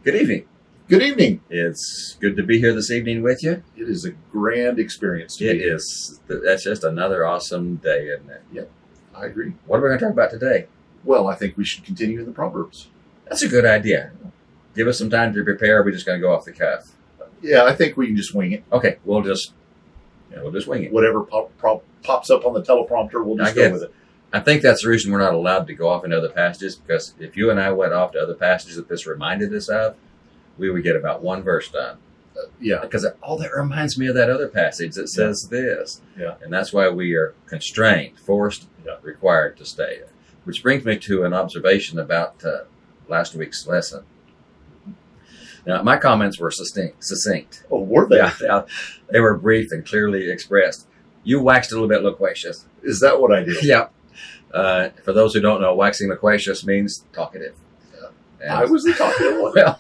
Good evening. Good evening. It's good to be here this evening with you. It is a grand experience to It be here. is. That's just another awesome day, isn't it? Yep, I agree. What are we going to talk about today? Well, I think we should continue in the Proverbs. That's a good idea. Give us some time to prepare. We're just going to go off the cuff. Yeah, I think we can just wing it. Okay, we'll just wing it. Whatever pops up on the teleprompter, we'll just go with it. I think that's the reason we're not allowed to go off into other passages, because if you and I went off to other passages that this reminded us of, we would get about one verse done. Yeah. Because that reminds me of that other passage that says this. Yeah. And that's why we are constrained, forced, required to stay. Which brings me to an observation about last week's lesson. Now, my comments were succinct. Oh, were they? Yeah, they were brief and clearly expressed. You waxed a little bit loquacious. Is that what I did? Yeah. For those who don't know, waxing loquacious means talkative. And I was the talkative one. Well,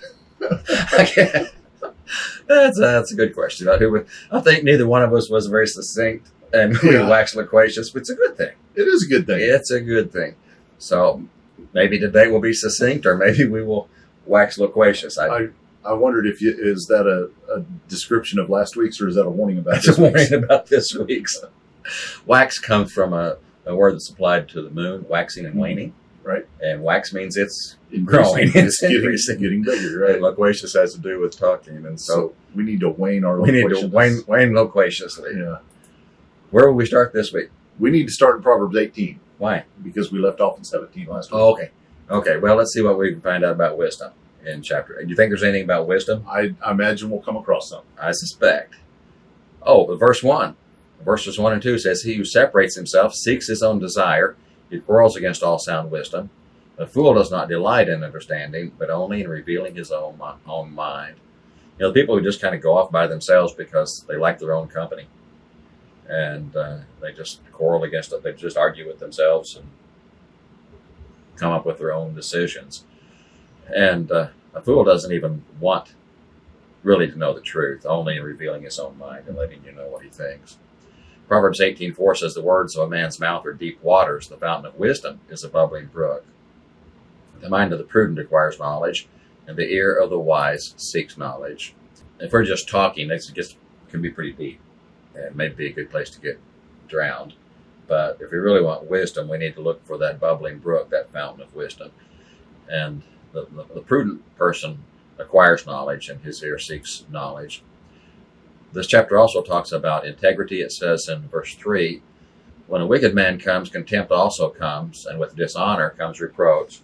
that's a good question. I think neither one of us was very succinct, and we waxed loquacious, but it's a good thing. It is a good thing. It's a good thing. So maybe today we'll be succinct, or maybe we will wax loquacious. I wondered is that a description of last week's, or is that a warning about That's this a warning week's? about this week's. Wax comes from a word that's applied to the moon, waxing and waning. Right. And wax means it's Increasing. growing. It's increasing. getting bigger, right? And loquacious has to do with talking. And So we need to wane our we need to loquaciousness. wane loquaciously. Yeah. Where will we start this week? We need to start in Proverbs 18 Why? because we left off in 17 last week. Oh, okay. Okay, well, let's see what we can find out about wisdom in chapter 8. Do you think there's anything about wisdom? I imagine we'll come across some. I suspect. Oh, verse 1. Verses 1 and 2 says, "He who separates himself seeks his own desire. He quarrels against all sound wisdom. A fool does not delight in understanding, but only in revealing his own mind." You know, the people who just kind of go off by themselves because they like their own company. And they just quarrel against it. They just argue with themselves and come up with their own decisions. And a fool doesn't even want really to know the truth, only in revealing his own mind and letting you know what he thinks. Proverbs 18:4 says, "The words of a man's mouth are deep waters. The fountain of wisdom is a bubbling brook." The mind of the prudent acquires knowledge, and the ear of the wise seeks knowledge. If we're just talking, it can be pretty deep, and may be a good place to get drowned. But if we really want wisdom, we need to look for that bubbling brook, that fountain of wisdom. And the prudent person acquires knowledge, and his ear seeks knowledge. This chapter also talks about integrity. It says in verse 3, "When a wicked man comes, contempt also comes, and with dishonor comes reproach.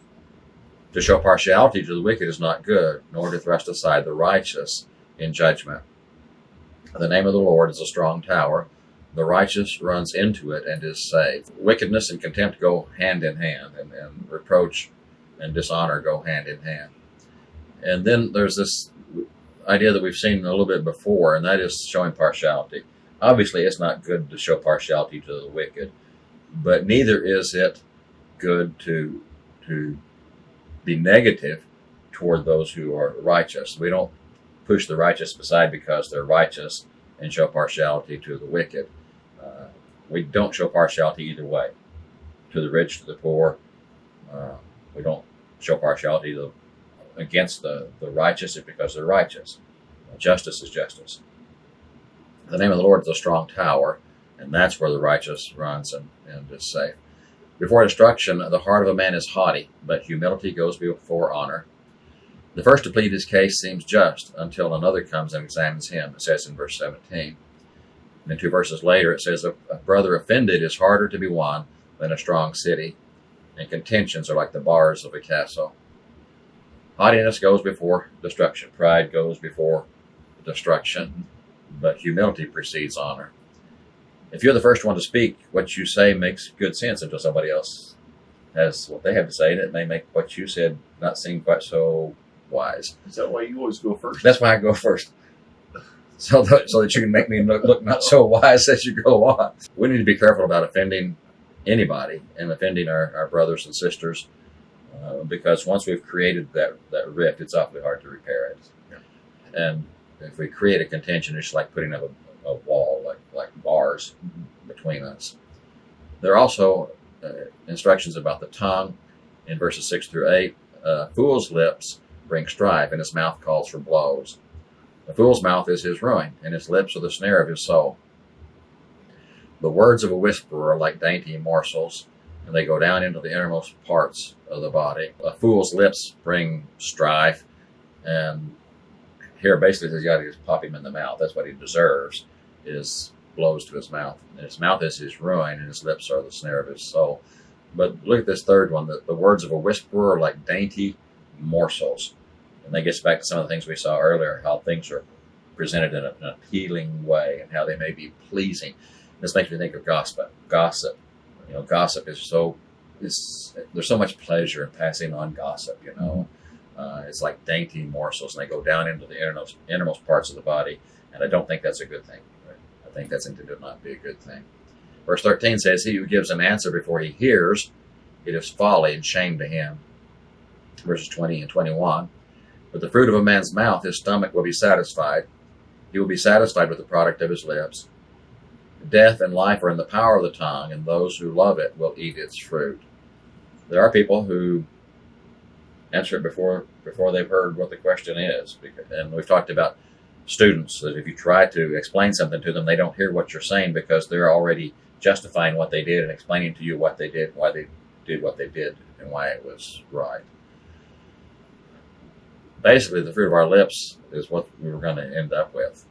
To show partiality to the wicked is not good, nor to thrust aside the righteous in judgment. The name of the Lord is a strong tower. The righteous runs into it and is safe." Wickedness and contempt go hand in hand, and reproach and dishonor go hand in hand. And then there's this idea that we've seen a little bit before, and that is showing partiality. Obviously, it's not good to show partiality to the wicked, but neither is it good to be negative toward those who are righteous. We don't push the righteous aside because they're righteous and show partiality to the wicked. We don't show partiality either way, to the rich, to the poor. We don't show partiality against the righteous because they're righteous. Justice is justice. The name of the Lord is a strong tower, and that's where the righteous runs and is safe. Before destruction, the heart of a man is haughty, but humility goes before honor. The first to plead his case seems just until another comes and examines him, it says in verse 17. And then 2 verses later, it says, "A brother offended is harder to be won than a strong city, and contentions are like the bars of a castle." Haughtiness goes before destruction. Pride goes before destruction, but humility precedes honor. If you're the first one to speak, what you say makes good sense until somebody else has what they have to say, and it may make what you said not seem quite so wise. Is that why you always go first? That's why I go first. So that you can make me look not so wise as you go on. We need to be careful about offending anybody and offending our brothers and sisters, because once we've created that rift, it's awfully hard to repair it. Yeah. And if we create a contention, it's like putting up a wall, like bars between us. There are also instructions about the tongue in verses 6 through 8. Fool's lips bring strife, and his mouth calls for blows. The fool's mouth is his ruin, and his lips are the snare of his soul. The words of a whisperer are like dainty morsels, and they go down into the innermost parts of the body. A fool's lips bring strife, and here basically says you got to just pop him in the mouth. That's what he deserves, is blows to his mouth. And his mouth is his ruin, and his lips are the snare of his soul. But look at this third one. The words of a whisperer are like dainty morsels. And that gets back to some of the things we saw earlier, how things are presented in an appealing way and how they may be pleasing. This makes me think of gossip. Gossip is there's so much pleasure in passing on gossip, It's like dainty morsels, and they go down into the innermost parts of the body, and I don't think that's a good thing. Right? I think that's intended to not be a good thing. Verse 13 says, he who gives an answer before he hears, it is folly and shame to him. Verses 20 and 21, with the fruit of a man's mouth, his stomach will be satisfied. He will be satisfied with the product of his lips. Death and life are in the power of the tongue, and those who love it will eat its fruit. There are people who answer it before they've heard what the question is. And we've talked about students, that if you try to explain something to them, they don't hear what you're saying because they're already justifying what they did and explaining to you what they did, why they did what they did, and why it was right. Basically, the fruit of our lips is what we were going to end up with.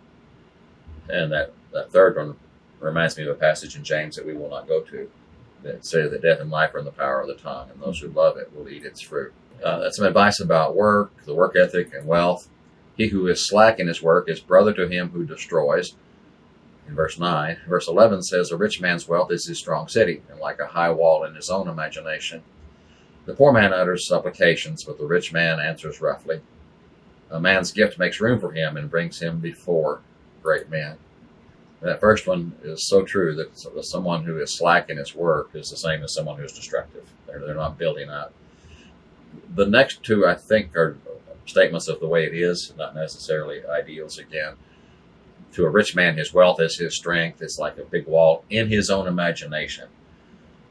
And that third one reminds me of a passage in James that we will not go to, that says that death and life are in the power of the tongue, and those who love it will eat its fruit. That's some advice about work, the work ethic, and wealth. He who is slack in his work is brother to him who destroys. In verse 9. Verse 11 says, a rich man's wealth is his strong city, and like a high wall in his own imagination. The poor man utters supplications, but the rich man answers roughly. A man's gift makes room for him and brings him before great men. That first one is so true, that someone who is slack in his work is the same as someone who is destructive. They're not building up. The next two, I think, are statements of the way it is, not necessarily ideals again. To a rich man, his wealth is his strength. It's like a big wall in his own imagination.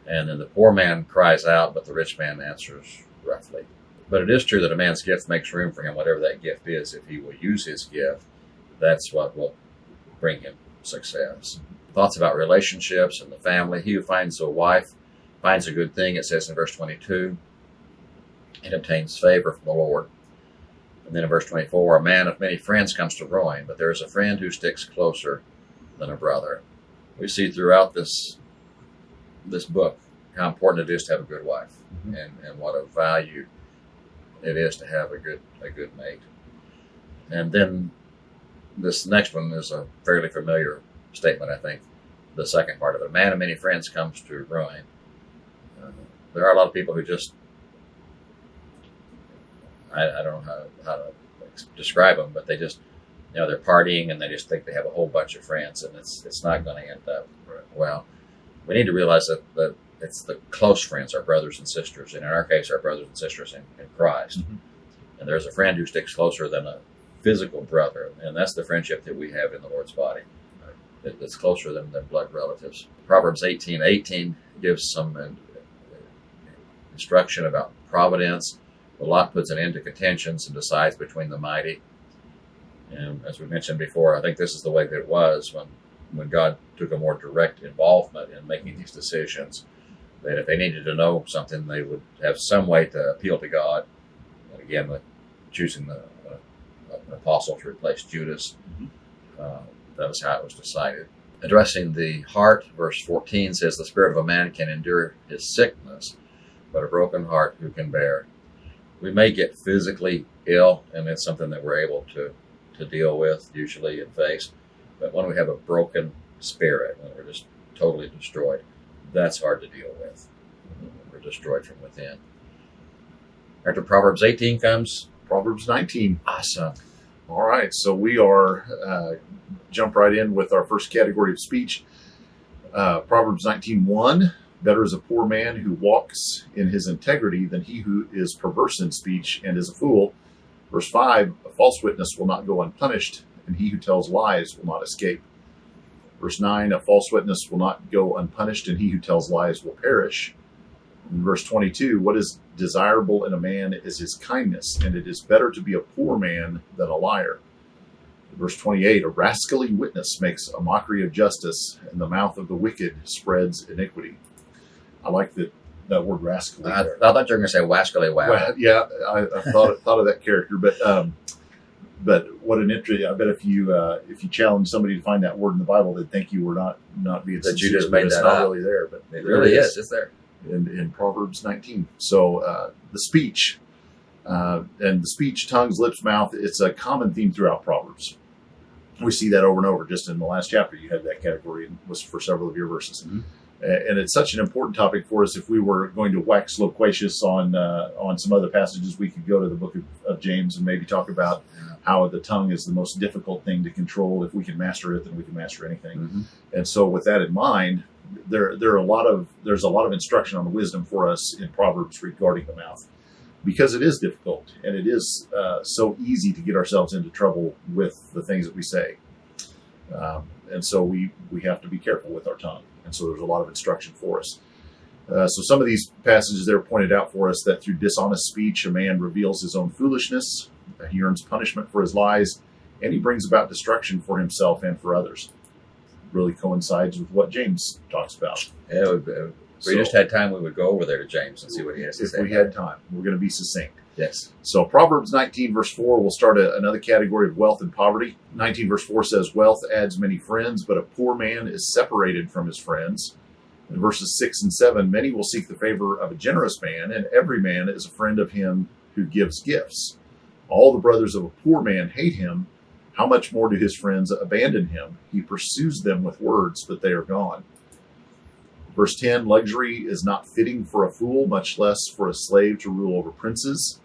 And then the poor man cries out, but the rich man answers roughly. But it is true that a man's gift makes room for him, whatever that gift is. If he will use his gift, that's what will bring him success. Thoughts about relationships and the family. He who finds a wife finds a good thing, it says in verse 22, and obtains favor from the Lord. And then in verse 24, a man of many friends comes to ruin, but there is a friend who sticks closer than a brother. We see throughout this book how important it is to have a good wife, and what a value it is to have a good mate. And then this next one is a fairly familiar statement, I think. The second part of it. A man of many friends comes to ruin. There are a lot of people who just, I don't know how to describe them, but they just, they're partying and they just think they have a whole bunch of friends, and it's not going to end up well. We need to realize that it's the close friends, our brothers and sisters, and in our case, our brothers and sisters in Christ. And there's a friend who sticks closer than a physical brother, and that's the friendship that we have in the Lord's body. It's closer than blood relatives. Proverbs 18:18 gives some instruction about providence. The Lot puts an end to contentions and decides between the mighty. And as we mentioned before, I think this is the way that it was when God took a more direct involvement in making these decisions. That if they needed to know something, they would have some way to appeal to God. And again, with choosing the apostle to replace Judas, that was how it was decided. Addressing the heart, verse 14 says, the spirit of a man can endure his sickness, but a broken heart who can bear? We may get physically ill, and it's something that we're able to deal with, usually, and face. But when we have a broken spirit, when we're just totally destroyed, that's hard to deal with. We're destroyed from within. After Proverbs 18 comes Proverbs 19. Awesome. All right, so we are jump right in with our first category of speech. Proverbs 19:1. Better is a poor man who walks in his integrity than he who is perverse in speech and is a fool. Verse 5, a false witness will not go unpunished, and he who tells lies will not escape. Verse 9, a false witness will not go unpunished, and he who tells lies will perish. In verse 22, what is desirable in a man is his kindness, and it is better to be a poor man than a liar. In verse 28, a rascally witness makes a mockery of justice, and the mouth of the wicked spreads iniquity. I like that word rascally. I thought you were going to say wascally wow. Well, yeah, I thought of that character, but what an entry! I bet if you challenge somebody to find that word in the Bible, they'd think you were not being That sincere. you just made It's that not up. really there, but It really is. It's there. in Proverbs 19. So the speech and the speech, tongues, lips, mouth. It's a common theme throughout Proverbs. We see that over and over. Just in the last chapter, you had that category and was for several of your verses. Mm-hmm. And it's such an important topic for us. If we were going to wax loquacious on some other passages, we could go to the book of James and maybe talk about how the tongue is the most difficult thing to control. If we can master it, then we can master anything. Mm-hmm. And so, with that in mind, there's a lot of instruction on the wisdom for us in Proverbs regarding the mouth, because it is difficult and it is so easy to get ourselves into trouble with the things that we say. And so we have to be careful with our tongue. And so there's a lot of instruction for us. So some of these passages there pointed out for us that through dishonest speech, a man reveals his own foolishness, he earns punishment for his lies, and he brings about destruction for himself and for others. Really coincides with what James talks about. Yeah, if we just had time, we would go over there to James and see what he has to say. If we had time, we're going to be succinct. Yes. So Proverbs 19 verse 4 will start another category of wealth and poverty. 19 verse 4 says, wealth adds many friends, but a poor man is separated from his friends. In verses 6 and 7, many will seek the favor of a generous man, and every man is a friend of him who gives gifts. All the brothers of a poor man hate him. How much more do his friends abandon him? He pursues them with words, but they are gone. Verse 10, luxury is not fitting for a fool, much less for a slave to rule over princes.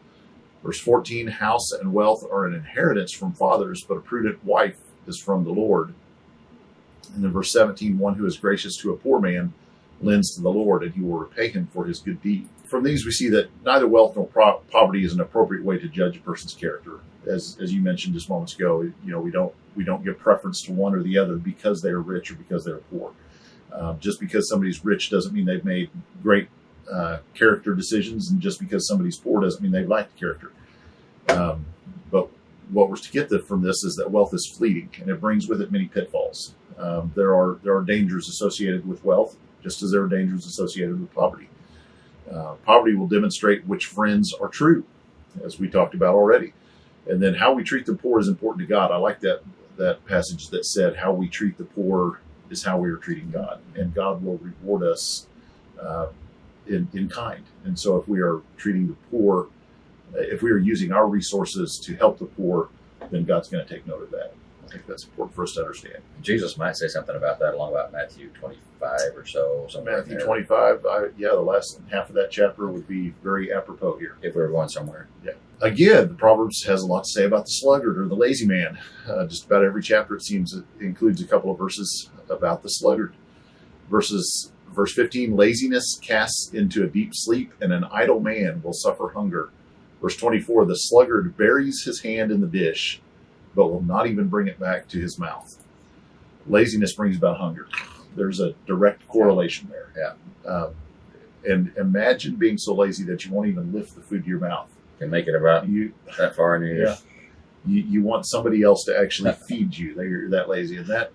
Verse 14, house and wealth are an inheritance from fathers, but a prudent wife is from the Lord. And then verse 17, one who is gracious to a poor man lends to the Lord, and he will repay him for his good deed. From these, we see that neither wealth nor poverty is an appropriate way to judge a person's character. As you mentioned just moments ago, we don't give preference to one or the other because they are rich or because they're poor. Just because somebody's rich doesn't mean they've made great character decisions, and just because somebody's poor doesn't mean they've lacked character. But what we're to get from this is that wealth is fleeting, and it brings with it many pitfalls. There are dangers associated with wealth, just as there are dangers associated with poverty. Poverty will demonstrate which friends are true, as we talked about already. And then how we treat the poor is important to God. I like that passage that said how we treat the poor is how we are treating God, and God will reward us in kind. And so if we are treating the poor, if we are using our resources to help the poor, then God's going to take note of that. I think that's important for us to understand. Jesus might say something about that along about Matthew 25 or so. Matthew 25, the last half of that chapter would be very apropos here. If we were going somewhere. Yeah. Again, the Proverbs has a lot to say about the sluggard or the lazy man. Just about every chapter, it seems, it includes a couple of verses about the sluggard. Verse 15, laziness casts into a deep sleep, and an idle man will suffer hunger. Verse 24, the sluggard buries his hand in the dish, but will not even bring it back to his mouth. Laziness brings about hunger. There's a direct correlation there. Yeah. And imagine being so lazy that you won't even lift the food to your mouth. You can make it about that far in your ears. Yeah. You want somebody else to actually feed you. You're that lazy. And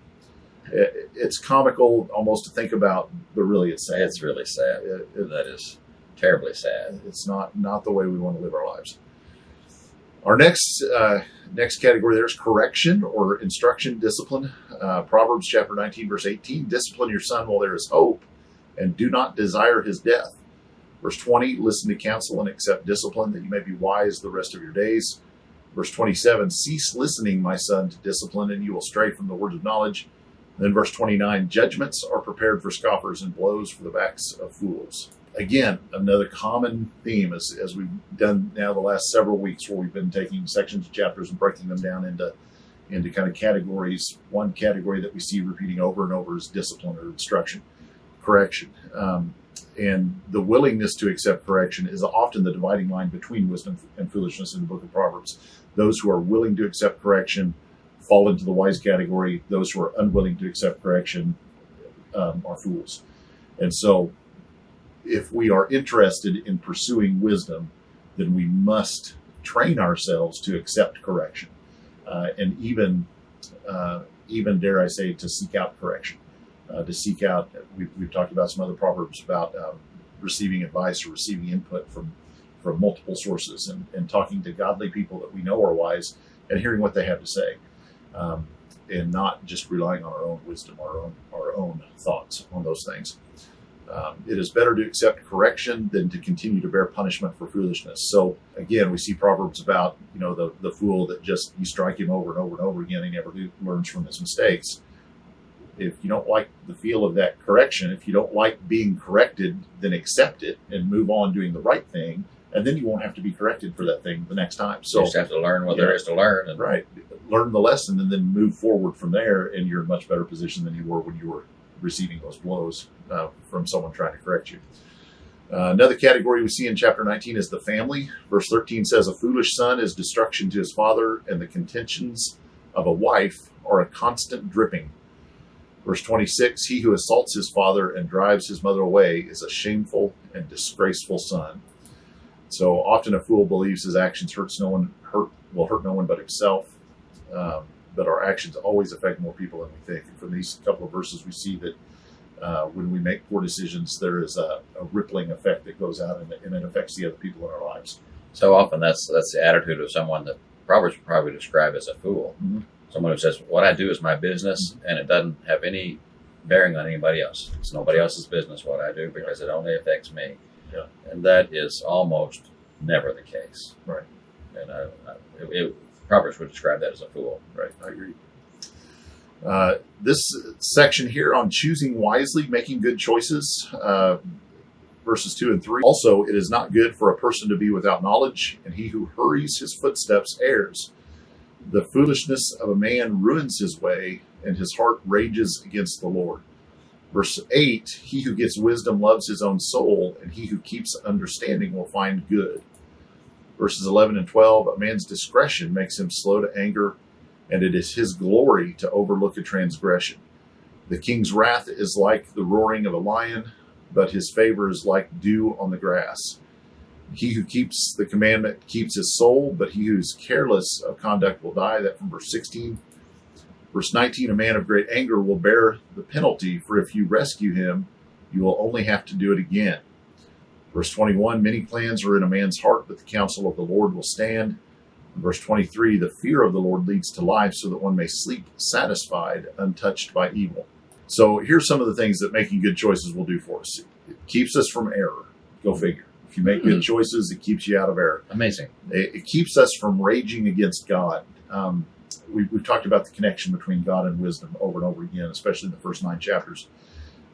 it's comical almost to think about, but really it's sad. It's really sad. That is terribly sad. It's not the way we want to live our lives. Our next category there is correction or instruction, discipline. Proverbs chapter 19, verse 18, discipline your son while there is hope, and do not desire his death. Verse 20, listen to counsel and accept discipline, that you may be wise the rest of your days. Verse 27, cease listening, my son, to discipline, and you will stray from the words of knowledge. And then verse 29, judgments are prepared for scoffers and blows for the backs of fools. Again, another common theme as we've done now the last several weeks, where we've been taking sections of chapters and breaking them down into kind of categories. One category that we see repeating over and over is discipline or instruction, correction. And the willingness to accept correction is often the dividing line between wisdom and foolishness in the book of Proverbs. Those who are willing to accept correction fall into the wise category. Those who are unwilling to accept correction are fools. And so if we are interested in pursuing wisdom, then we must train ourselves to accept correction, and even dare I say, to seek out correction, to seek out. We've talked about some other proverbs about receiving advice or receiving input from multiple sources, and talking to godly people that we know are wise and hearing what they have to say, and not just relying on our own wisdom, our own thoughts on those things. It is better to accept correction than to continue to bear punishment for foolishness. So again, we see Proverbs about, the fool that just, you strike him over and over and over again, he never learns from his mistakes. If you don't like the feel of that correction, if you don't like being corrected, then accept it and move on doing the right thing, and then you won't have to be corrected for that thing the next time. So you just have to learn what there is to learn. And right. Learn the lesson and then move forward from there, and you're in a much better position than you were when you were receiving those blows from someone trying to correct you. Another category we see in chapter 19 is the family. Verse 13 says, a foolish son is destruction to his father, and the contentions of a wife are a constant dripping. Verse 26, he who assaults his father and drives his mother away is a shameful and disgraceful son. So often a fool believes his actions will hurt no one but himself. But our actions always affect more people than we think. And from these couple of verses, we see that when we make poor decisions, there is a rippling effect that goes out, and it affects the other people in our lives. So often that's the attitude of someone that Proverbs would probably describe as a fool. Mm-hmm. Someone who says, what I do is my business, and it doesn't have any bearing on anybody else. It's nobody else's business what I do, because it only affects me. Yeah. And that is almost never the case. Right. And Proverbs would describe that as a fool. Right, I agree. This section here on choosing wisely, making good choices, verses 2 and 3. Also, it is not good for a person to be without knowledge, and he who hurries his footsteps errs. The foolishness of a man ruins his way, and his heart rages against the Lord. Verse 8, he who gets wisdom loves his own soul, and he who keeps understanding will find good. Verses 11 and 12, a man's discretion makes him slow to anger, and it is his glory to overlook a transgression. The king's wrath is like the roaring of a lion, but his favor is like dew on the grass. He who keeps the commandment keeps his soul, but he who is careless of conduct will die. That from verse 16. Verse 19, a man of great anger will bear the penalty, for if you rescue him, you will only have to do it again. Verse 21, many plans are in a man's heart, but the counsel of the Lord will stand. Verse 23, the fear of the Lord leads to life, so that one may sleep satisfied, untouched by evil. So here's some of the things that making good choices will do for us. It keeps us from error. Go figure. If you make good choices, it keeps you out of error. Amazing. It keeps us from raging against God. We've talked about the connection between God and wisdom over and over again, especially in the first 9 chapters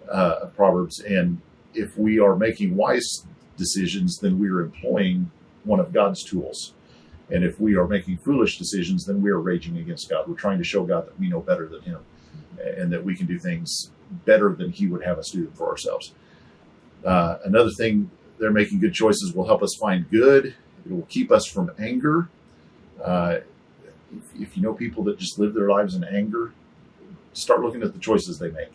of Proverbs. And if we are making wise decisions, then we are employing one of God's tools. And if we are making foolish decisions, then we are raging against God. We're trying to show God that we know better than him, and that we can do things better than he would have us do them for ourselves. Another thing, they're making good choices will help us find good. It will keep us from anger. If you know people that just live their lives in anger, start looking at the choices they make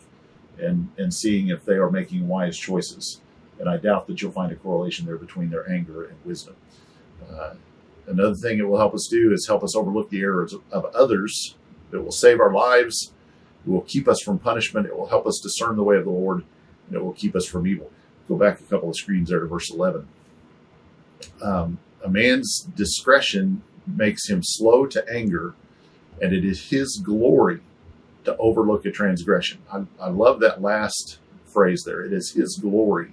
and seeing if they are making wise choices. And I doubt that you'll find a correlation there between their anger and wisdom. Another thing it will help us do is help us overlook the errors of others. It will save our lives. It will keep us from punishment. It will help us discern the way of the Lord, and it will keep us from evil. Go back a couple of screens there to verse 11. A man's discretion makes him slow to anger, and it is his glory to overlook a transgression. I love that last phrase there. It is his glory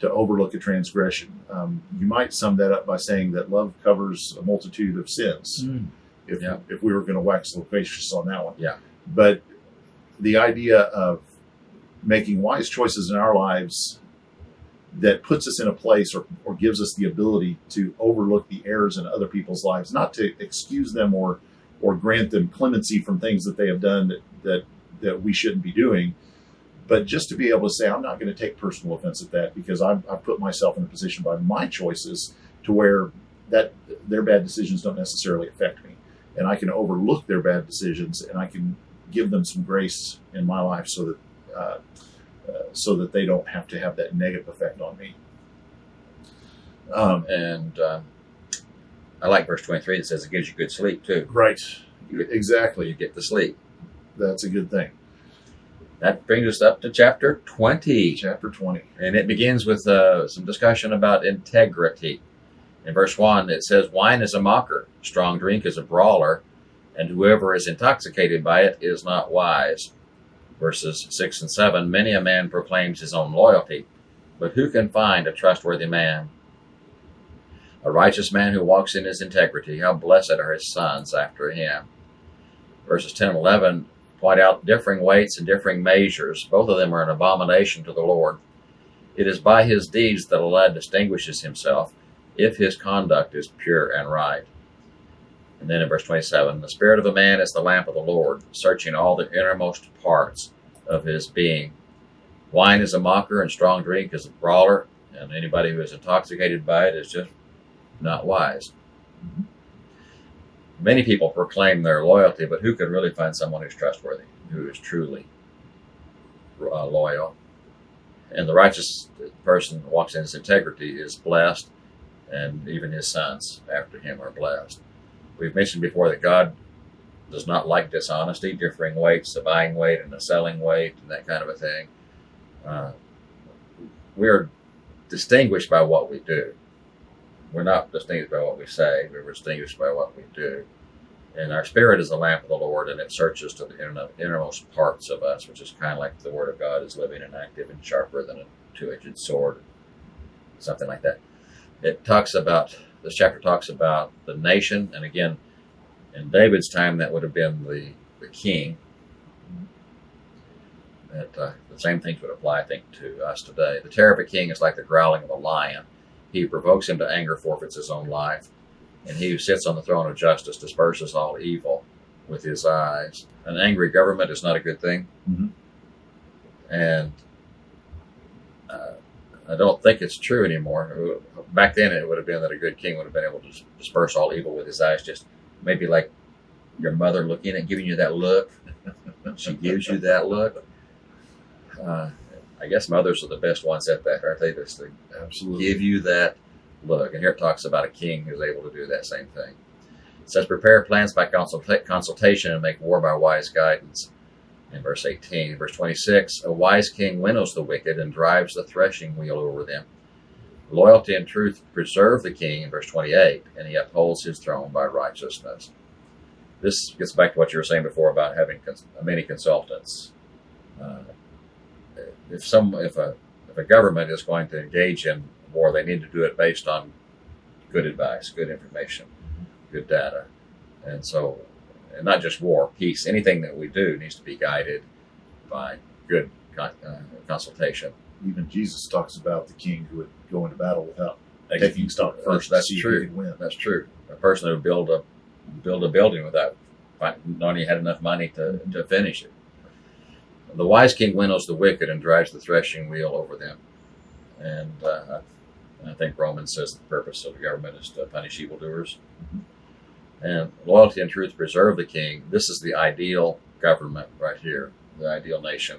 to overlook a transgression. You might sum that up by saying that love covers a multitude of sins. If we were going to wax loquacious on that one. Yeah. But the idea of making wise choices in our lives that puts us in a place or gives us the ability to overlook the errors in other people's lives, not to excuse them or grant them clemency from things that they have done that we shouldn't be doing, but just to be able to say, I'm not going to take personal offense at that, because I've put myself in a position by my choices to where that their bad decisions don't necessarily affect me. And I can overlook their bad decisions, and I can give them some grace in my life so that so that they don't have to have that negative effect on me. And I like verse 23 that says it gives you good sleep too. Right. You Exactly. get to sleep. That's a good thing. That brings us up to chapter 20. Chapter 20. And it begins with some discussion about integrity. In verse 1, it says, wine is a mocker, strong drink is a brawler, and whoever is intoxicated by it is not wise. Verses 6 and 7, many a man proclaims his own loyalty, but who can find a trustworthy man? A righteous man who walks in his integrity, how blessed are his sons after him. Verses 10 and 11 point out differing weights and differing measures. Both of them are an abomination to the Lord. It is by his deeds that a lad distinguishes himself, if his conduct is pure and right. And then in verse 27, the spirit of a man is the lamp of the Lord, searching all the innermost parts of his being. Wine is a mocker and strong drink is a brawler, and anybody who is intoxicated by it is just not wise. Many people proclaim their loyalty, but who can really find someone who's trustworthy, who is truly loyal? And the righteous person who walks in his integrity is blessed, and even his sons after him are blessed. We've mentioned before that God does not like dishonesty, differing weights, a buying weight and a selling weight, and that kind of a thing. We're distinguished by what we do. We're not distinguished by what we say, we're distinguished by what we do. And our spirit is the lamp of the Lord, and it searches to the innermost parts of us, which is kind of like the Word of God is living and active and sharper than a two-edged sword, something like that. It talks about, this chapter talks about the nation, and again, in David's time, that would have been the king. That the same things would apply, I think, to us today. The terror of a king is like the growling of a lion. He who provokes him to anger forfeits his own life, and he who sits on the throne of justice disperses all evil with his eyes. An angry government is not a good thing, and I don't think it's true anymore. Back then, it would have been that a good king would have been able to disperse all evil with his eyes, just maybe like your mother looking and giving you that look. She gives you that look. I guess mothers are the best ones at that, aren't they? Just to Absolutely. give you that look. And here it talks about a king who's able to do that same thing. It says, prepare plans by consultation and make war by wise guidance. In verse 18, verse 26, a wise king winnows the wicked and drives the threshing wheel over them. Loyalty and truth preserve the king, in verse 28, and he upholds his throne by righteousness. This gets back to what you were saying before about having many consultants. If a government is going to engage in war, they need to do it based on good advice, good information, good data. And so, and not just war, peace, anything that we do needs to be guided by good consultation. Even Jesus talks about the king who would go into battle without taking stock first. That's true. That's true. A person who would build a building without knowing he had enough money to finish it. The wise king winnows the wicked and drives the threshing wheel over them. And I think Romans says the purpose of the government is to punish evildoers. And loyalty and truth preserve the king. This is the ideal government right here, the ideal nation.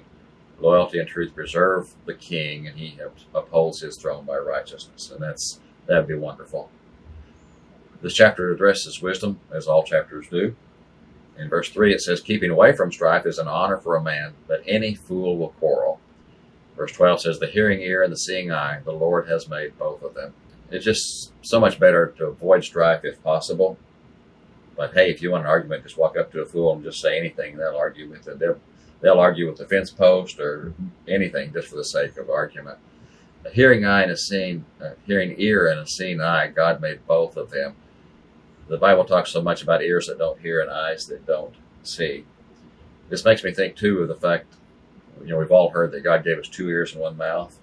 Loyalty and truth preserve the king, and he upholds his throne by righteousness. And that'd be wonderful. This chapter addresses wisdom, as all chapters do. In verse 3, it says, keeping away from strife is an honor for a man, but any fool will quarrel. Verse 12 says, the hearing ear and the seeing eye, the Lord has made both of them. It's just so much better to avoid strife if possible. But hey, if you want an argument, just walk up to a fool and just say anything. They'll argue with it. They'll argue with the fence post or anything just for the sake of argument. A hearing eye and a hearing ear and a seeing eye, God made both of them. The Bible talks so much about ears that don't hear and eyes that don't see. This makes me think, too, of the fact, we've all heard that God gave us 2 ears and 1 mouth.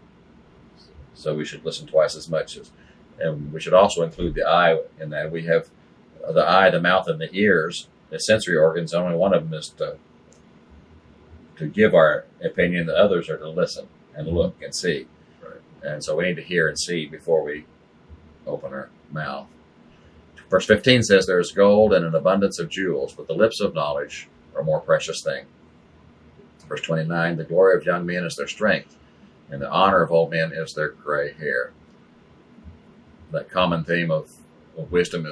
So we should listen twice as much. And we should also include the eye in that. We have the eye, the mouth, and the ears, the sensory organs. Only one of them is to give our opinion. The others are to listen and look and see. Right. And so we need to hear and see before we open our mouth. Verse 15 says, there is gold and an abundance of jewels, but the lips of knowledge are a more precious thing. Verse 29, the glory of young men is their strength, and the honor of old men is their gray hair. That common theme of wisdom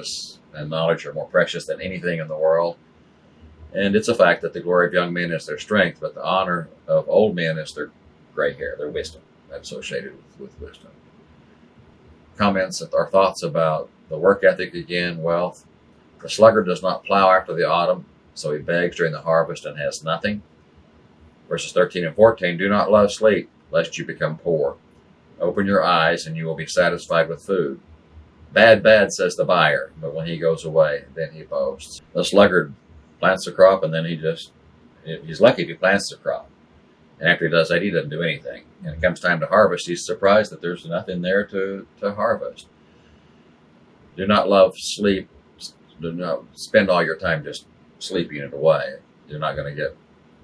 and knowledge are more precious than anything in the world. And it's a fact that the glory of young men is their strength, but the honor of old men is their gray hair, their wisdom, associated with wisdom. Comments or thoughts about the work ethic again, wealth. The sluggard does not plow after the autumn, so he begs during the harvest and has nothing. Verses 13 and 14, do not love sleep, lest you become poor. Open your eyes, and you will be satisfied with food. Bad, bad, says the buyer, but when he goes away, then he boasts. The sluggard plants the crop, and then he's lucky if he plants the crop. And after he does that, he doesn't do anything. And it comes time to harvest, he's surprised that there's nothing there to harvest. Do not love sleep. Do not spend all your time just sleeping it away. You're not going to get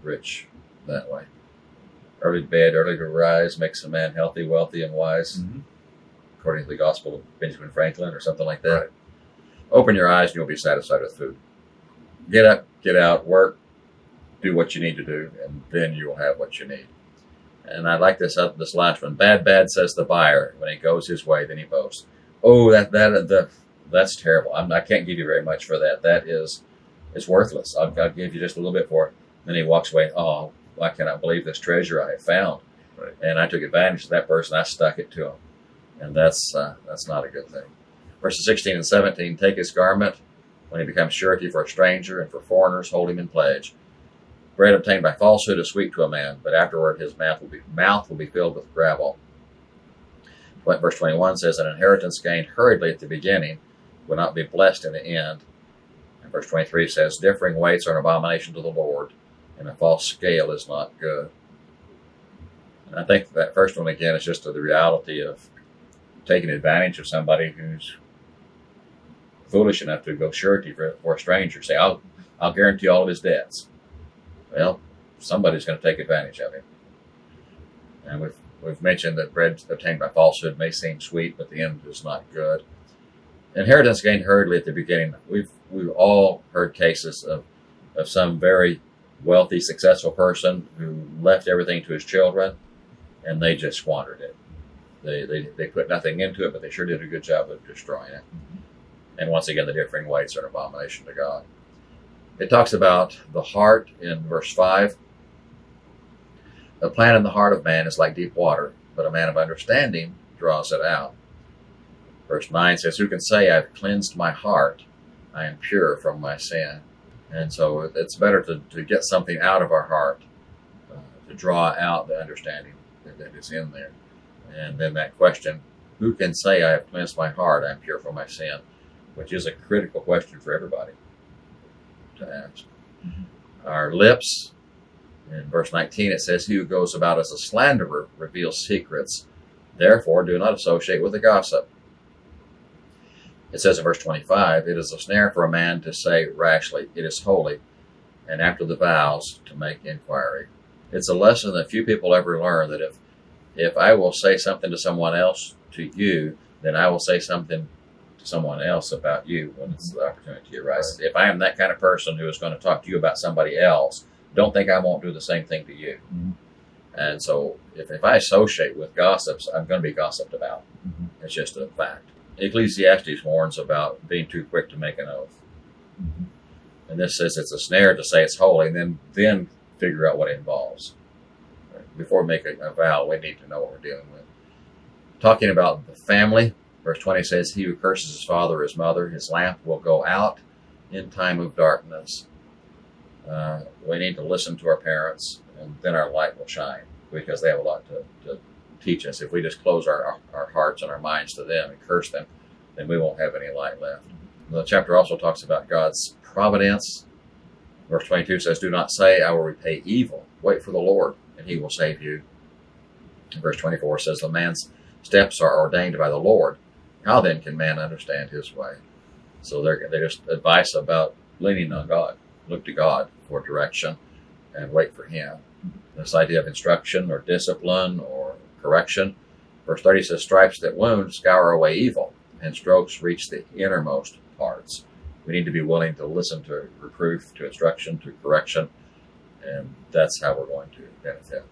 rich that way. Early to bed, early to rise makes a man healthy, wealthy, and wise. Mm-hmm. According to the Gospel of Benjamin Franklin or something like that. Right. Open your eyes and you'll be satisfied with food. Get up, get out, work, do what you need to do, and then you'll have what you need. And I like this last one. Bad, bad, says the buyer. When he goes his way, then he boasts. Oh, that's terrible. I can't give you very much for that. That is worthless. I'll give you just a little bit for it. Then he walks away. Oh, I cannot believe this treasure I have found. Right. And I took advantage of that person. I stuck it to him. And that's not a good thing. Verses 16 and 17, take his garment when he becomes surety for a stranger, and for foreigners hold him in pledge. Bread obtained by falsehood is sweet to a man, but afterward his mouth will be filled with gravel. Verse 21 says, an inheritance gained hurriedly at the beginning will not be blessed in the end. And verse 23 says, differing weights are an abomination to the Lord, and a false scale is not good. And I think that first one, again, is just the reality of taking advantage of somebody who's foolish enough to go surety for a stranger. Say, I'll guarantee all of his debts. Well, somebody's going to take advantage of him. And we've mentioned that bread obtained by falsehood may seem sweet, but the end is not good. Inheritance gained hurriedly at the beginning. We've all heard cases of some very wealthy, successful person who left everything to his children, and they just squandered it. They put nothing into it, but they sure did a good job of destroying it. And once again, the differing weights are an abomination to God. It talks about the heart in verse 5. The plan in the heart of man is like deep water, but a man of understanding draws it out. Verse 9 says, who can say, I've cleansed my heart, I am pure from my sin. And so it's better to get something out of our heart, to draw out the understanding that is in there. And then that question, who can say I have cleansed my heart, I am pure from my sin, which is a critical question for everybody to ask. Mm-hmm. Our lips, in verse 19 it says, he who goes about as a slanderer reveals secrets, therefore do not associate with a gossip. It says in verse 25, it is a snare for a man to say rashly, it is holy, and after the vows to make inquiry. It's a lesson that few people ever learn, that if I will say something to someone else, to you, then I will say something to someone else about you when the opportunity arises. Right. If I am that kind of person who is going to talk to you about somebody else, don't think I won't do the same thing to you. Mm-hmm. And so if I associate with gossips, I'm going to be gossiped about. Mm-hmm. It's just a fact. Ecclesiastes warns about being too quick to make an oath. Mm-hmm. And this says it's a snare to say it's holy, and then figure out what it involves. Before we make a vow, we need to know what we're dealing with. Talking about the family, verse 20 says, he who curses his father or his mother, his lamp will go out in time of darkness. We need to listen to our parents, and then our light will shine, because they have a lot to teach us. If we just close our hearts and our minds to them and curse them, then we won't have any light left. The chapter also talks about God's providence. Verse 22 says, do not say, I will repay evil. Wait for the Lord, and he will save you. And verse 24 says, the man's steps are ordained by the Lord. How then can man understand his way? So they're just advice about leaning on God. Look to God for direction and wait for him. This idea of instruction or discipline or correction. Verse 30 says, stripes that wound scour away evil, and strokes reach the innermost parts. We need to be willing to listen to reproof, to instruction, to correction, And that's how we're going to benefit.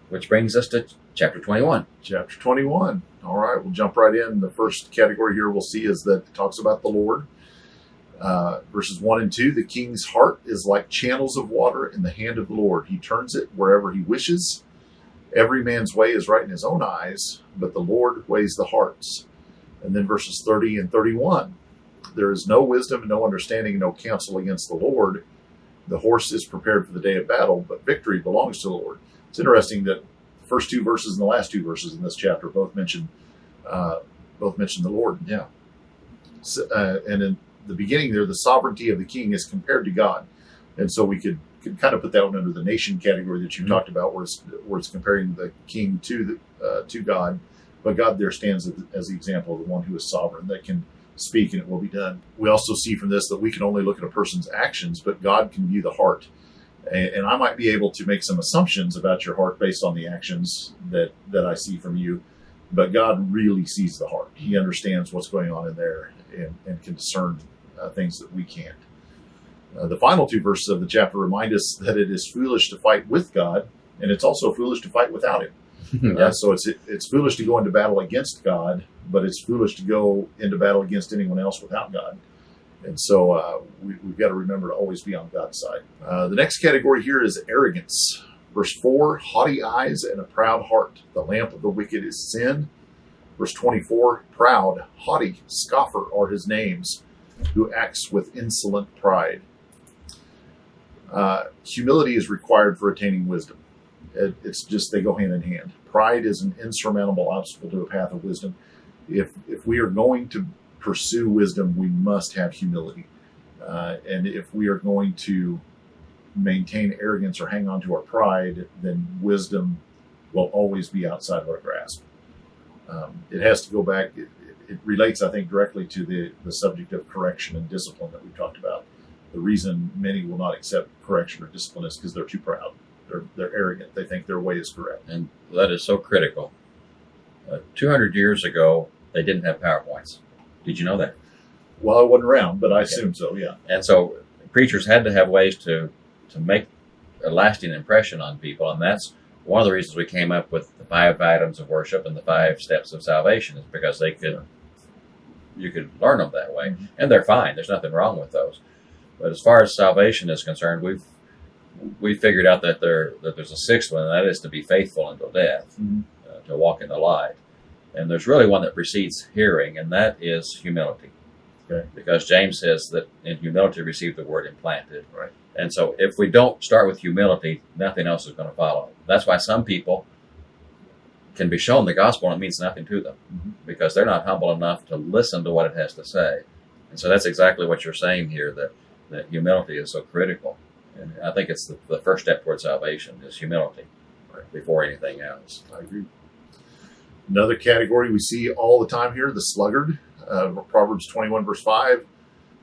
Which brings us to chapter 21. Chapter 21. All right, we'll jump right in. The first category here we'll see is that it talks about the Lord. Verses 1 and 2, the king's heart is like channels of water in the hand of the Lord. He turns it wherever he wishes. Every man's way is right in his own eyes, but the Lord weighs the hearts. And then verses 30 and 31, there is no wisdom, no understanding, no counsel against the Lord. The horse is prepared for the day of battle, but victory belongs to the Lord. It's interesting that the first two verses and the last two verses in this chapter both mention the Lord. Yeah. And in the beginning there, the sovereignty of the king is compared to God. And so we could kind of put that one under the nation category that you talked about, where it's comparing the king to God. But God there stands as the example of the one who is sovereign, that can speak and it will be done. We also see from this that we can only look at a person's actions, but God can view the heart. And I might be able to make some assumptions about your heart based on the actions that I see from you, but God really sees the heart. He understands what's going on in there and can discern things that we can't. The final two verses of the chapter remind us that it is foolish to fight with God, and it's also foolish to fight without Him. So it's foolish to go into battle against God, but it's foolish to go into battle against anyone else without God. And so we've got to remember to always be on God's side. The next category here is arrogance. Verse 4, haughty eyes and a proud heart. The lamp of the wicked is sin. Verse 24, proud, haughty, scoffer are his names, who acts with insolent pride. Humility is required for attaining wisdom. It's just, they go hand in hand. Pride is an insurmountable obstacle to a path of wisdom. If we are going to pursue wisdom, we must have humility. And if we are going to maintain arrogance or hang on to our pride, then wisdom will always be outside of our grasp. It has to go back. It relates, I think, directly to the subject of correction and discipline that we've talked about. The reason many will not accept correction or discipline is because they're too proud. They're arrogant. They think their way is correct. And that is so critical. 200 years ago, they didn't have PowerPoints. Did you know that? Well, I wasn't around, but I assume so, yeah. And so preachers had to have ways to make a lasting impression on people. And that's one of the reasons we came up with the 5 items of worship and the 5 steps of salvation, is because you could learn them that way. Mm-hmm. And they're fine. There's nothing wrong with those. But as far as salvation is concerned, we figured out that there's a 6th one, and that is to be faithful until death, mm-hmm. To walk in the light. And there's really one that precedes hearing, and that is humility. Okay. Because James says that in humility receive the word implanted. Right. And so if we don't start with humility, nothing else is going to follow. That's why some people can be shown the gospel and it means nothing to them, mm-hmm. because they're not humble enough to listen to what it has to say. And so that's exactly what you're saying here, that humility is so critical. And I think it's the first step towards salvation is humility, right, before anything else. I agree. Another category we see all the time here, the sluggard. Proverbs 21 verse 5,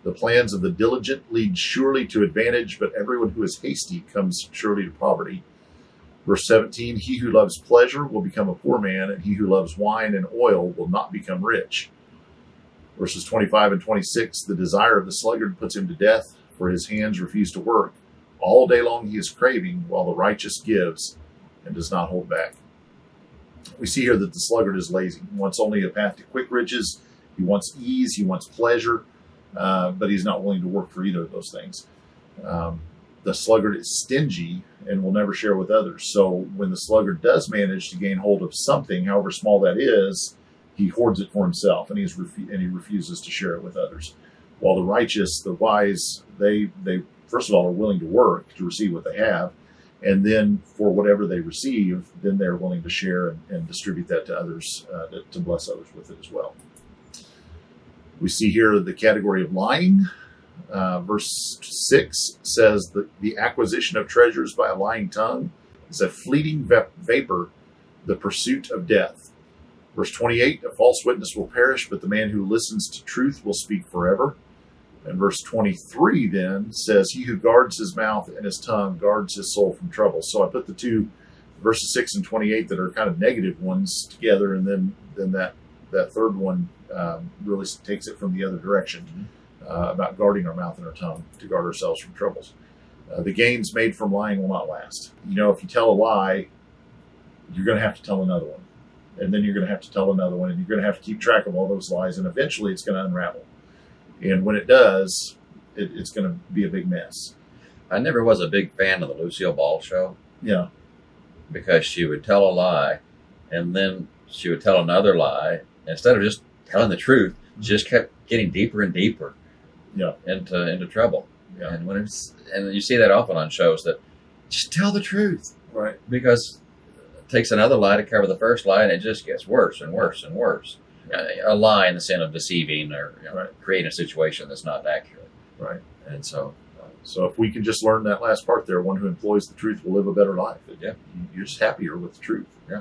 the plans of the diligent lead surely to advantage, but everyone who is hasty comes surely to poverty. Verse 17, he who loves pleasure will become a poor man, and he who loves wine and oil will not become rich. Verses 25 and 26, the desire of the sluggard puts him to death, for his hands refuse to work. All day long he is craving, while the righteous gives and does not hold back. We see here that the sluggard is lazy. He wants only a path to quick riches. He wants ease. He wants pleasure, but he's not willing to work for either of those things. The sluggard is stingy and will never share with others. So when the sluggard does manage to gain hold of something, however small that is, he hoards it for himself, and he refuses to share it with others. While the righteous, the wise, they first of all are willing to work to receive what they have, and then for whatever they receive, then they're willing to share and distribute that to others, to bless others with it as well. We see here the category of lying. Verse 6 says that the acquisition of treasures by a lying tongue is a fleeting vapor, the pursuit of death. Verse 28, a false witness will perish, but the man who listens to truth will speak forever. And verse 23 then says, he who guards his mouth and his tongue guards his soul from trouble. So I put the two, verses 6 and 28, that are kind of negative ones together, and then that third one really takes it from the other direction, about guarding our mouth and our tongue to guard ourselves from troubles. The gains made from lying will not last. If you tell a lie, you're going to have to tell another one. And then you're going to have to tell another one. And you're going to have to keep track of all those lies. And eventually it's going to unravel. And when it does, it's going to be a big mess. I never was a big fan of the Lucille Ball show. Yeah. Because she would tell a lie, and then she would tell another lie. Instead of just telling the truth, she just kept getting deeper and deeper into trouble. Yeah. And you see that often on shows, that just tell the truth. Right. Because it takes another lie to cover the first lie, and it just gets worse and worse and worse. A lie in the sense of deceiving or creating a situation that's not accurate. Right. And so if we can just learn that last part there, one who employs the truth will live a better life. Yeah. You're just happier with the truth. Yeah.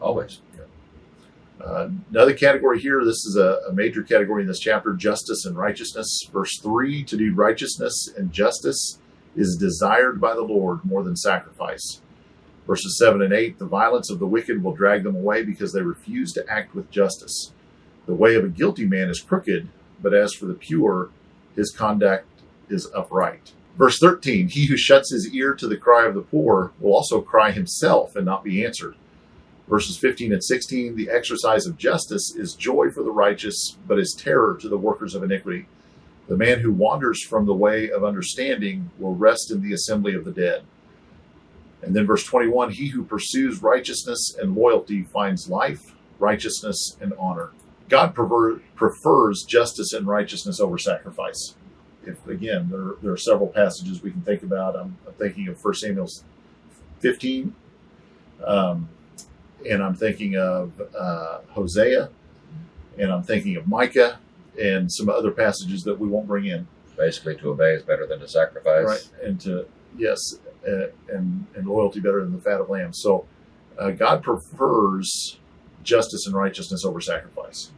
Always. Yeah. Another category here, this is a major category in this chapter, justice and righteousness. Verse 3, to do righteousness and justice is desired by the Lord more than sacrifice. Verses 7 and 8, the violence of the wicked will drag them away because they refuse to act with justice. The way of a guilty man is crooked, but as for the pure, his conduct is upright. Verse 13, he who shuts his ear to the cry of the poor will also cry himself and not be answered. Verses 15 and 16, the exercise of justice is joy for the righteous, but is terror to the workers of iniquity. The man who wanders from the way of understanding will rest in the assembly of the dead. And then verse 21, he who pursues righteousness and loyalty finds life, righteousness, and honor. God prefers justice and righteousness over sacrifice. Again, there are several passages we can think about. I'm thinking of 1 Samuel 15, and I'm thinking of Hosea, and I'm thinking of Micah, and some other passages that we won't bring in. Basically, to obey is better than to sacrifice. Right, and loyalty better than the fat of lambs. So God prefers justice and righteousness over sacrifice.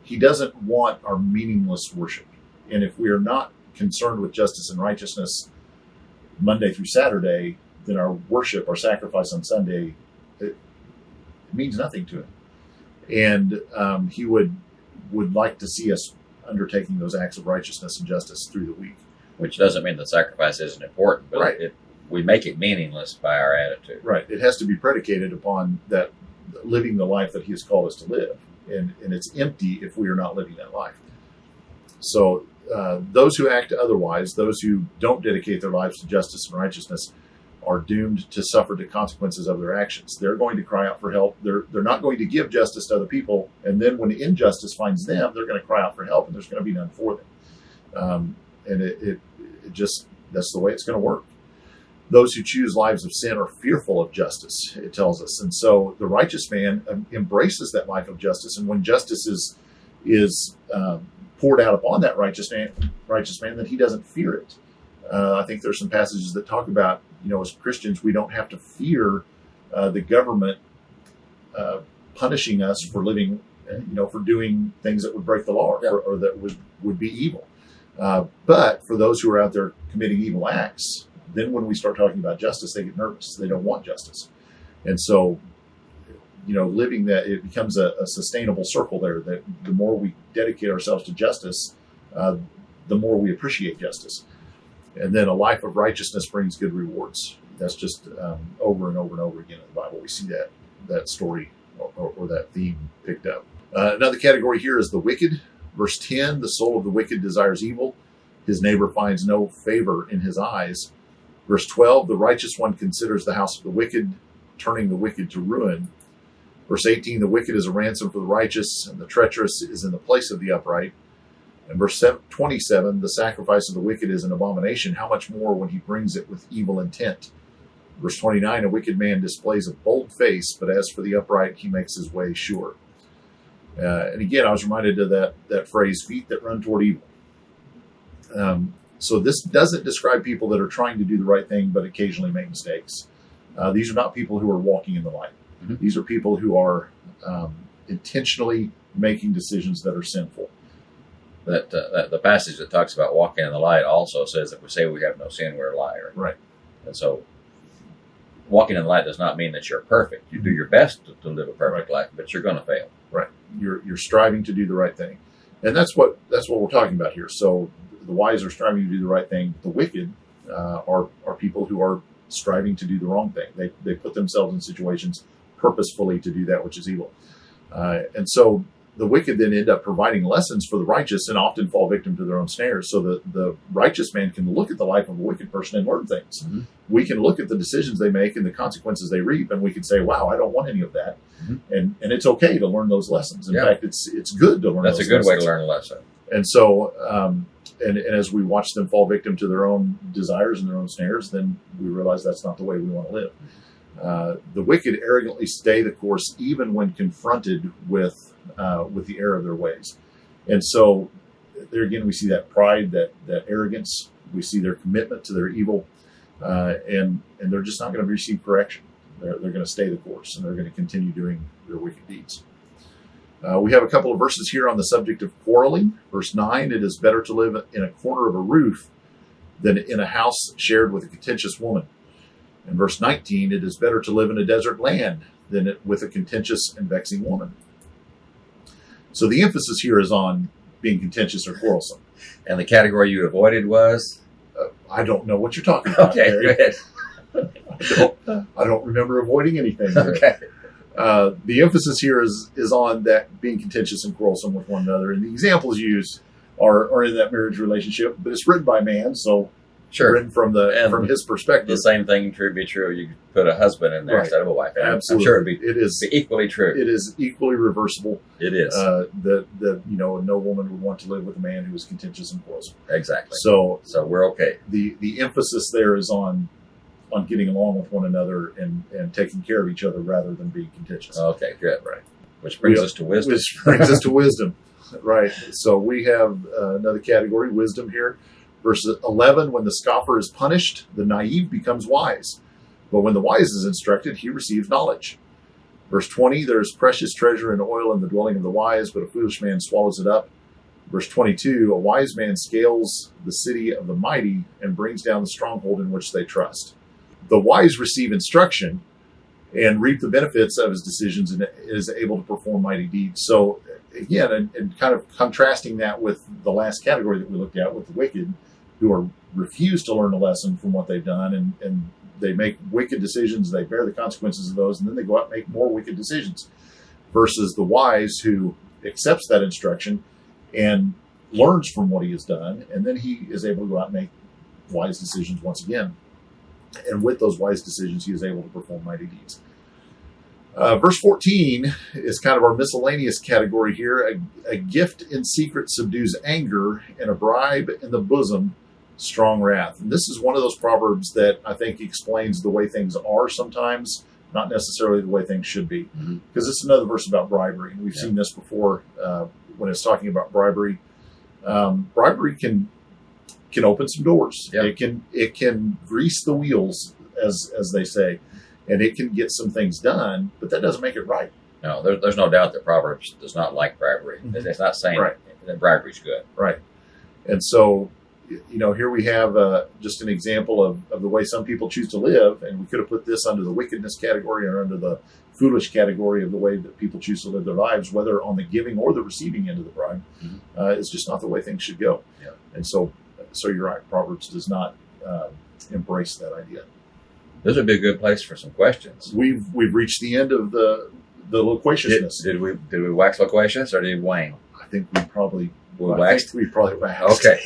He doesn't want our meaningless worship. And if we are not concerned with justice and righteousness Monday through Saturday, then our worship, our sacrifice on Sunday, it means nothing to him. And he would like to see us undertaking those acts of righteousness and justice through the week. Which doesn't mean that sacrifice isn't important, but we make it meaningless by our attitude. Right. It has to be predicated upon that living the life that he has called us to live. And it's empty if we are not living that life. So those who act otherwise, those who don't dedicate their lives to justice and righteousness, are doomed to suffer the consequences of their actions. They're going to cry out for help. They're not going to give justice to other people. And then when injustice finds them, they're going to cry out for help, and there's going to be none for them. And it just, that's the way it's going to work. Those who choose lives of sin are fearful of justice, it tells us. And so the righteous man embraces that life of justice. And when justice is poured out upon that righteous man, then he doesn't fear it. I think there's some passages that talk about, as Christians, we don't have to fear the government punishing us for living, for doing things that would break the law or that would be evil. But for those who are out there committing evil acts, then when we start talking about justice, they get nervous. They don't want justice. And so, living that, it becomes a sustainable circle there, that the more we dedicate ourselves to justice, the more we appreciate justice. And then a life of righteousness brings good rewards. That's just over and over and over again in the Bible. We see that story or that theme picked up. Another category here is the wicked. Verse 10, the soul of the wicked desires evil. His neighbor finds no favor in his eyes. Verse 12, the righteous one considers the house of the wicked, turning the wicked to ruin. Verse 18, the wicked is a ransom for the righteous, and the treacherous is in the place of the upright. And verse 27, the sacrifice of the wicked is an abomination. How much more when he brings it with evil intent? Verse 29, a wicked man displays a bold face, but as for the upright, he makes his way sure. And again, I was reminded of that phrase, feet that run toward evil. So this doesn't describe people that are trying to do the right thing, but occasionally make mistakes. These are not people who are walking in the light. Mm-hmm. These are people who are intentionally making decisions that are sinful. That the passage that talks about walking in the light also says that we say we have no sin, we're a liar. Right. And so walking in the light does not mean that you're perfect. You do your best to live a perfect life, but you're going to fail. Right. You're striving to do the right thing. And that's what we're talking about here. So the wise are striving to do the right thing. The wicked, are people who are striving to do the wrong thing. They put themselves in situations purposefully to do that which is evil. And so the wicked then end up providing lessons for the righteous and often fall victim to their own snares. So the righteous man can look at the life of a wicked person and learn things. Mm-hmm. We can look at the decisions they make and the consequences they reap, and we can say, wow, I don't want any of that. Mm-hmm. And it's okay to learn those lessons. In fact, it's good to learn those lessons. That's a good way to learn a lesson. And so, and as we watch them fall victim to their own desires and their own snares, then we realize that's not the way we want to live. The wicked arrogantly stay the course even when confronted with the error of their ways. And so there again, we see that pride, that arrogance. We see their commitment to their evil, and they're just not going to receive correction. They're going to stay the course, and they're going to continue doing their wicked deeds. We have a couple of verses here on the subject of quarreling. Verse 9, it is better to live in a corner of a roof than in a house shared with a contentious woman. In verse 19, it is better to live in a desert land than with a contentious and vexing woman. So the emphasis here is on being contentious or quarrelsome. And the category you avoided was? I don't know what you're talking about. Okay, go ahead. I don't remember avoiding anything. Okay. The emphasis here is on that being contentious and quarrelsome with one another. And the examples used are in that marriage relationship, but it's written by man, so sure, written from his perspective. The same thing could be true. You could put a husband in there right. instead of a wife. Absolutely. I'm sure it is equally true. It is equally reversible. It is. No woman would want to live with a man who is contentious and quarrelsome. Exactly. So we're okay. The emphasis there is on getting along with one another and taking care of each other rather than being contentious. Okay, good. Right. Which brings us to wisdom. Which brings us to wisdom. Right. So we have another category, wisdom here. Verse 11, when the scoffer is punished, the naive becomes wise. But when the wise is instructed, he receives knowledge. Verse 20, there is precious treasure and oil in the dwelling of the wise, but a foolish man swallows it up. Verse 22, a wise man scales the city of the mighty and brings down the stronghold in which they trust. The wise receive instruction and reap the benefits of his decisions and is able to perform mighty deeds. So again, and kind of contrasting that with the last category that we looked at with the wicked, who are refused to learn a lesson from what they've done, and they make wicked decisions, they bear the consequences of those, and then they go out and make more wicked decisions, versus the wise who accepts that instruction and learns from what he has done, and then he is able to go out and make wise decisions once again. And with those wise decisions, he is able to perform mighty deeds. Verse 14 is kind of our miscellaneous category here. A gift in secret subdues anger, and a bribe in the bosom strong wrath. And this is one of those proverbs that I think explains the way things are sometimes, not necessarily the way things should be. Mm-hmm. Because it's another verse about bribery. And we've seen this before when it's talking about bribery. Bribery can open some doors. Yep. It can grease the wheels, as they say, and it can get some things done, but that doesn't make it right. No, there's no doubt that Proverbs does not like bribery. Mm-hmm. It's not saying that bribery is good. Right. And so, here we have just an example of the way some people choose to live, and we could have put this under the wickedness category or under the foolish category of the way that people choose to live their lives, whether on the giving or the receiving end of the bribe. Mm-hmm. It's just not the way things should go. Yeah. And so you're right, Proverbs does not embrace that idea. This would be a good place for some questions. We've reached the end of the loquaciousness. Did we wax loquacious or did we wane? I think we probably waxed. We probably waxed. Okay.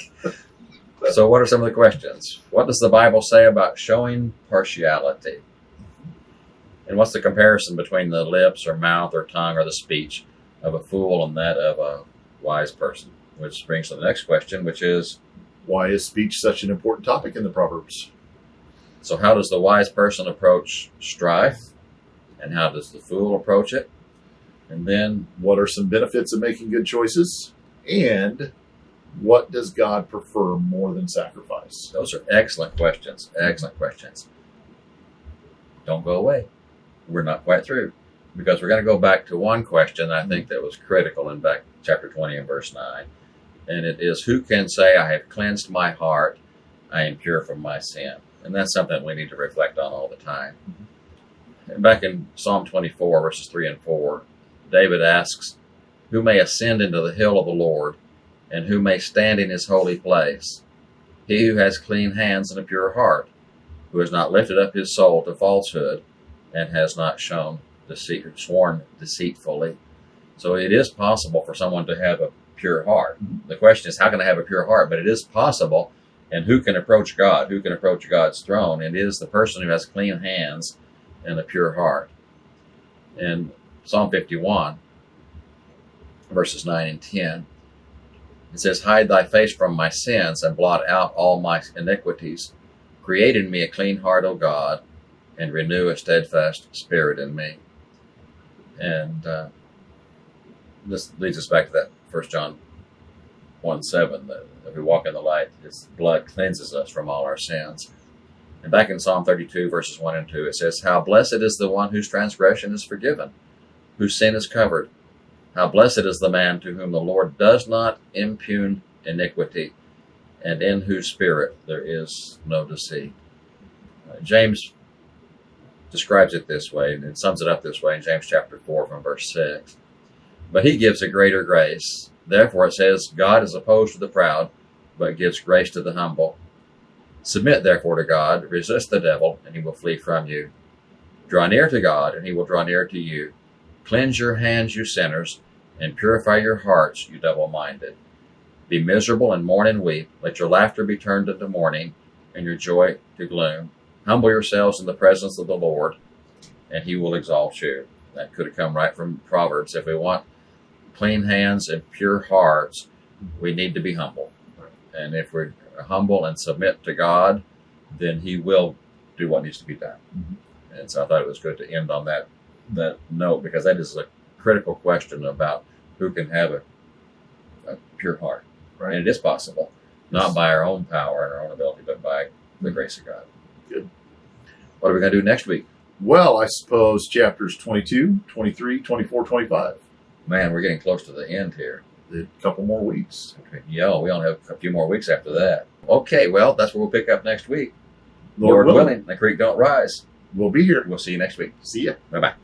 So what are some of the questions? What does the Bible say about showing partiality? And what's the comparison between the lips or mouth or tongue or the speech of a fool and that of a wise person? Which brings to the next question, which is, why is speech such an important topic in the Proverbs? So how does the wise person approach strife? And how does the fool approach it? And then, what are some benefits of making good choices? And what does God prefer more than sacrifice? Those are excellent questions. Excellent questions. Don't go away. We're not quite through, because we're going to go back to one question I think that was critical in back chapter 20 and verse 9. And it is, who can say, I have cleansed my heart, I am pure from my sin? And that's something we need to reflect on all the time. Mm-hmm. And back in Psalm 24, verses 3 and 4, David asks, who may ascend into the hill of the Lord, and who may stand in his holy place? He who has clean hands and a pure heart, who has not lifted up his soul to falsehood, and has not sworn deceitfully. So it is possible for someone to have a pure heart. The question is, how can I have a pure heart? But it is possible. And who can approach God? Who can approach God's throne? It is the person who has clean hands and a pure heart. In Psalm 51, verses 9 and 10, it says, hide thy face from my sins and blot out all my iniquities. Create in me a clean heart, O God, and renew a steadfast spirit in me. And this leads us back to that 1 John 1:7, that if we walk in the light, his blood cleanses us from all our sins. And back in Psalm 32, verses 1 and 2, it says, how blessed is the one whose transgression is forgiven, whose sin is covered. How blessed is the man to whom the Lord does not impugn iniquity, and in whose spirit there is no deceit. James describes it this way, and it sums it up this way in James chapter 4 from verse 6. But he gives a greater grace. Therefore it says, God is opposed to the proud, but gives grace to the humble. Submit therefore to God, resist the devil, and he will flee from you. Draw near to God, and he will draw near to you. Cleanse your hands, you sinners, and purify your hearts, you double-minded. Be miserable and mourn and weep. Let your laughter be turned into mourning, and your joy to gloom. Humble yourselves in the presence of the Lord, and he will exalt you. That could have come right from Proverbs. If we want clean hands and pure hearts, we need to be humble. And if we're humble and submit to God, then he will do what needs to be done. And so I thought it was good to end on that note, because that is a critical question about who can have a pure heart. Right. And it is possible, not by our own power and our own ability, but by the grace of God. Good. What are we going to do next week? Well, I suppose chapters 22, 23, 24, 25. Man, we're getting close to the end here. A couple more weeks. Okay. Yeah, we only have a few more weeks after that. Okay, well, that's what we'll pick up next week. Lord willing, the creek don't rise. We'll be here. We'll see you next week. See ya. Bye-bye.